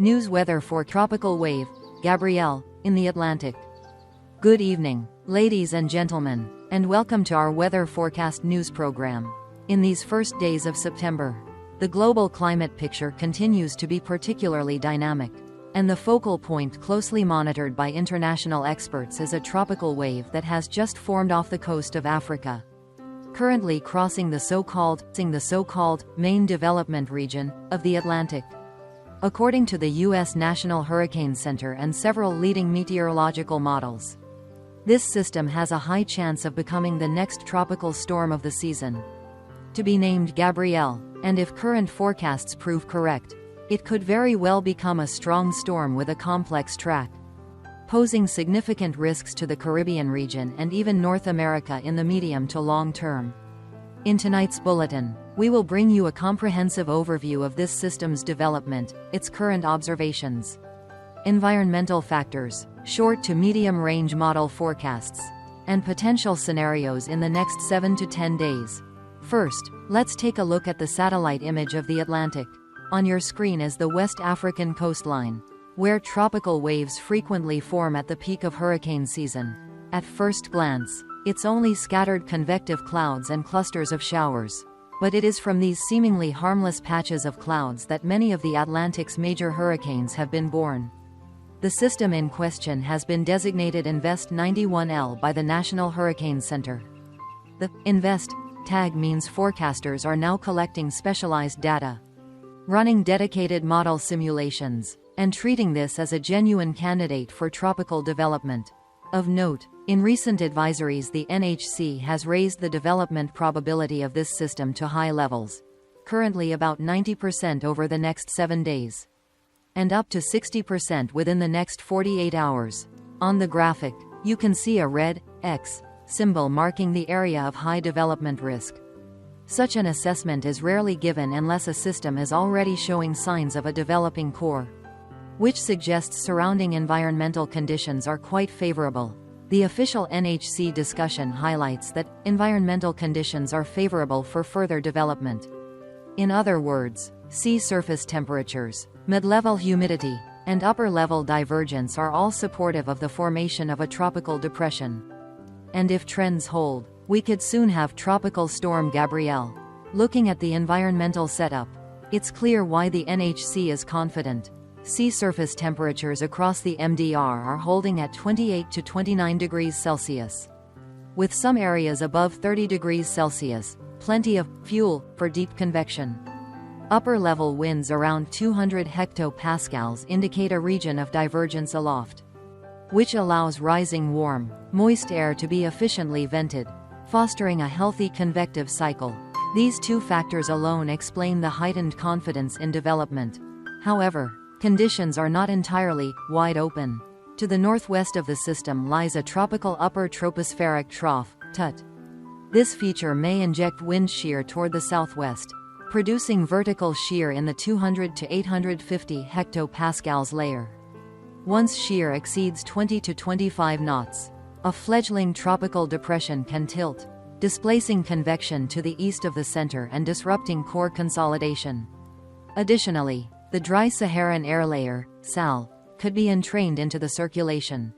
News weather for tropical wave, Gabrielle, in the Atlantic. Good evening, ladies and gentlemen, and welcome to our weather forecast news program. In these first days of September, the global climate picture continues to be particularly dynamic, and the focal point closely monitored by international experts is a tropical wave that has just formed off the coast of Africa, currently crossing the so-called main development region of the Atlantic. According to the U.S. National Hurricane Center and several leading meteorological models, this system has a high chance of becoming the next tropical storm of the season, to be named Gabrielle, and if current forecasts prove correct, it could very well become a strong storm with a complex track, posing significant risks to the Caribbean region and even North America in the medium to long term. In tonight's bulletin, we will bring you a comprehensive overview of this system's development, its current observations, environmental factors, short to medium-range model forecasts, and potential scenarios in the next 7 to 10 days. First, let's take a look at the satellite image of the Atlantic. On your screen is the West African coastline, where tropical waves frequently form at the peak of hurricane season. At first glance, it's only scattered convective clouds and clusters of showers. But it is from these seemingly harmless patches of clouds that many of the Atlantic's major hurricanes have been born. The system in question has been designated Invest 91L by the National Hurricane Center. The Invest tag means forecasters are now collecting specialized data, running dedicated model simulations, and treating this as a genuine candidate for tropical development. Of note, in recent advisories, the NHC has raised the development probability of this system to high levels, currently about 90% over the next 7 days, and up to 60% within the next 48 hours. On the graphic, you can see a red X symbol marking the area of high development risk. Such an assessment is rarely given unless a system is already showing signs of a developing core, which suggests surrounding environmental conditions are quite favorable. The official NHC discussion highlights that environmental conditions are favorable for further development. In other words, sea surface temperatures, mid-level humidity, and upper-level divergence are all supportive of the formation of a tropical depression. And if trends hold, we could soon have Tropical Storm Gabrielle. Looking at the environmental setup, it's clear why the NHC is confident. Sea surface temperatures across the MDR are holding at 28 to 29 degrees Celsius. With some areas above 30 degrees Celsius, plenty of fuel for deep convection. Upper-level winds around 200 hectopascals indicate a region of divergence aloft, which allows rising warm, moist air to be efficiently vented, fostering a healthy convective cycle. These two factors alone explain the heightened confidence in development. However, conditions are not entirely wide open. To the northwest of the system lies a tropical upper tropospheric trough, TUT. This feature may inject wind shear toward the southwest, producing vertical shear in the 200 to 850 hectopascals layer. Once shear exceeds 20 to 25 knots, a fledgling tropical depression can tilt, displacing convection to the east of the center and disrupting core consolidation. Additionally, the dry Saharan air layer, SAL, could be entrained into the circulation,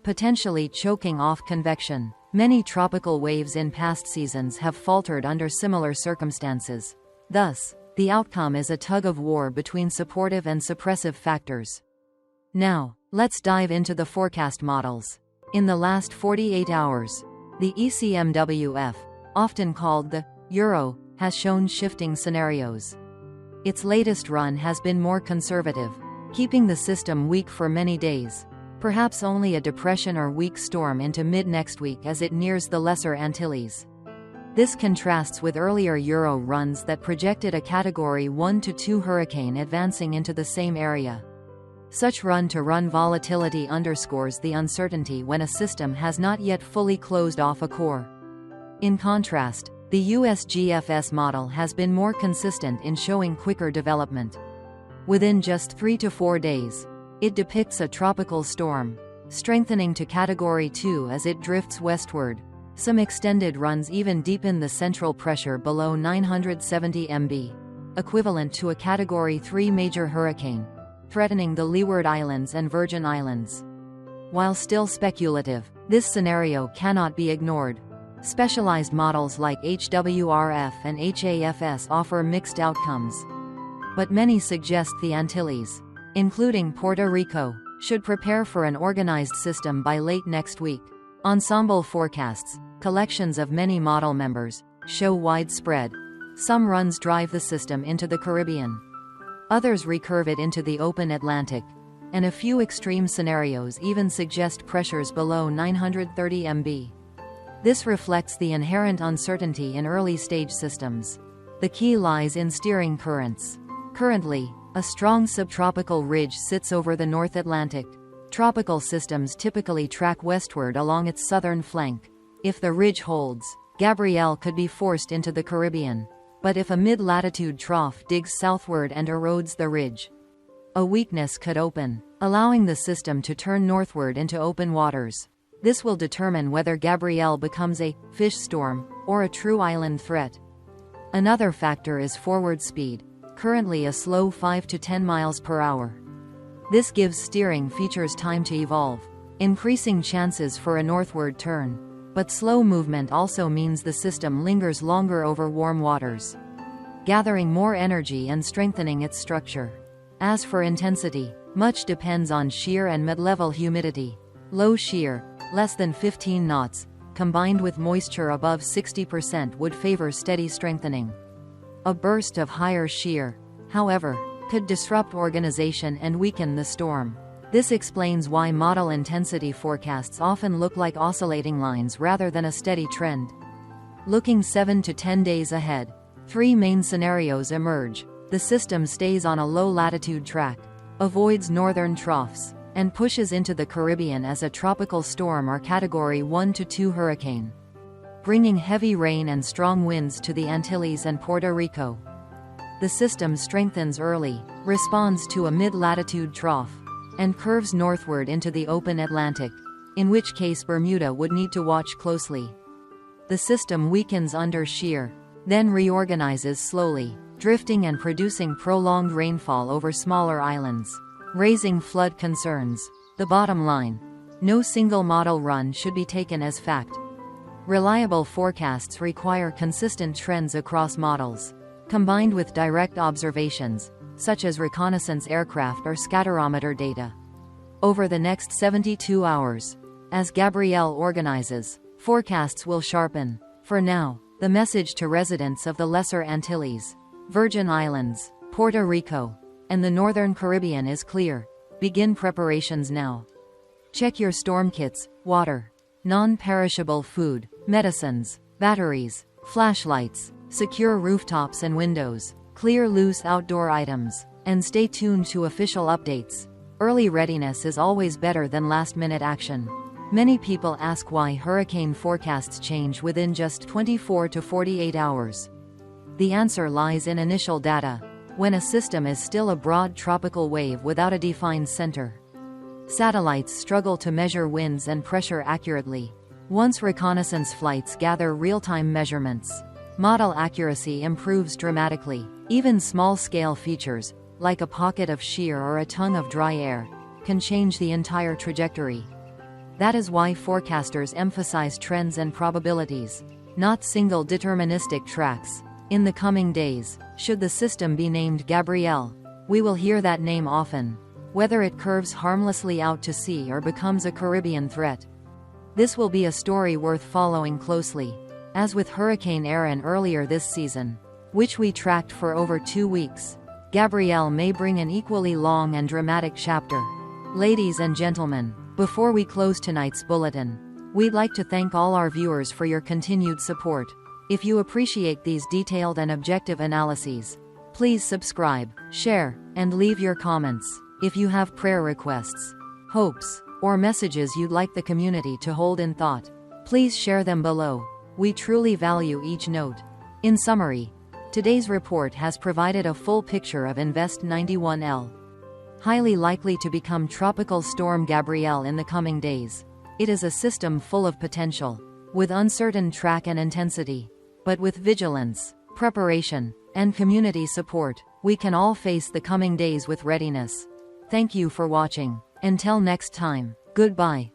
potentially choking off convection. Many tropical waves in past seasons have faltered under similar circumstances. Thus, the outcome is a tug-of-war between supportive and suppressive factors. Now, let's dive into the forecast models. In the last 48 hours, the ECMWF, often called the Euro, has shown shifting scenarios. Its latest run has been more conservative, keeping the system weak for many days, perhaps only a depression or weak storm into mid-next week as it nears the Lesser Antilles. This contrasts with earlier Euro runs that projected a Category 1 to 2 hurricane advancing into the same area. Such run-to-run volatility underscores the uncertainty when a system has not yet fully closed off a core. In contrast, the USGFS model has been more consistent in showing quicker development. Within just 3 to 4 days, it depicts a tropical storm, strengthening to Category 2 as it drifts westward. Some extended runs even deepen the central pressure below 970 MB, equivalent to a Category 3 major hurricane, threatening the Leeward Islands and Virgin Islands. While still speculative, this scenario cannot be ignored. Specialized models like HWRF and HAFS offer mixed outcomes. But many suggest the Antilles, including Puerto Rico, should prepare for an organized system by late next week. Ensemble forecasts, collections of many model members, show widespread. Some runs drive the system into the Caribbean. Others recurve it into the open Atlantic, and a few extreme scenarios even suggest pressures below 930 MB. This reflects the inherent uncertainty in early-stage systems. The key lies in steering currents. Currently, a strong subtropical ridge sits over the North Atlantic. Tropical systems typically track westward along its southern flank. If the ridge holds, Gabrielle could be forced into the Caribbean. But if a mid-latitude trough digs southward and erodes the ridge, a weakness could open, allowing the system to turn northward into open waters. This will determine whether Gabrielle becomes a fish storm or a true island threat. Another factor is forward speed, currently a slow 5 to 10 miles per hour. This gives steering features time to evolve, increasing chances for a northward turn. But slow movement also means the system lingers longer over warm waters, gathering more energy and strengthening its structure. As for intensity, much depends on shear and mid-level humidity. Low shear, less than 15 knots, combined with moisture above 60% would favor steady strengthening. A burst of higher shear, however, could disrupt organization and weaken the storm. This explains why model intensity forecasts often look like oscillating lines rather than a steady trend. Looking 7 to 10 days ahead, three main scenarios emerge. The system stays on a low-latitude track, avoids northern troughs, and pushes into the Caribbean as a tropical storm or Category 1 to 2 hurricane, bringing heavy rain and strong winds to the Antilles and Puerto Rico. The system strengthens early, responds to a mid-latitude trough, and curves northward into the open Atlantic, in which case Bermuda would need to watch closely. The system weakens under shear, then reorganizes slowly, drifting and producing prolonged rainfall over smaller islands, raising flood concerns. The bottom line: no single model run should be taken as fact. Reliable forecasts require consistent trends across models, combined with direct observations, such as reconnaissance aircraft or scatterometer data. Over the next 72 hours, as Gabrielle organizes, forecasts will sharpen. For now, the message to residents of the Lesser Antilles, Virgin Islands, Puerto Rico, and the Northern Caribbean is clear: begin preparations now. Check your storm kits, water, non-perishable food, medicines, batteries, flashlights, secure rooftops and windows, clear loose outdoor items, and stay tuned to official updates. Early readiness is always better than last-minute action. Many people ask why hurricane forecasts change within just 24 to 48 hours. The answer lies in initial data, when a system is still a broad tropical wave without a defined center. Satellites struggle to measure winds and pressure accurately. Once reconnaissance flights gather real-time measurements, model accuracy improves dramatically. Even small-scale features, like a pocket of shear or a tongue of dry air, can change the entire trajectory. That is why forecasters emphasize trends and probabilities, not single deterministic tracks. In the coming days, should the system be named Gabrielle, we will hear that name often, whether it curves harmlessly out to sea or becomes a Caribbean threat. This will be a story worth following closely, as with Hurricane Erin earlier this season, which we tracked for over 2 weeks. Gabrielle may bring an equally long and dramatic chapter. Ladies and gentlemen, before we close tonight's bulletin, we'd like to thank all our viewers for your continued support. If you appreciate these detailed and objective analyses, please subscribe, share, and leave your comments. If you have prayer requests, hopes, or messages you'd like the community to hold in thought, please share them below. We truly value each note. In summary, today's report has provided a full picture of Invest 91L, highly likely to become Tropical Storm Gabrielle in the coming days. It is a system full of potential, with uncertain track and intensity. But with vigilance, preparation, and community support, we can all face the coming days with readiness. Thank you for watching. Until next time, goodbye.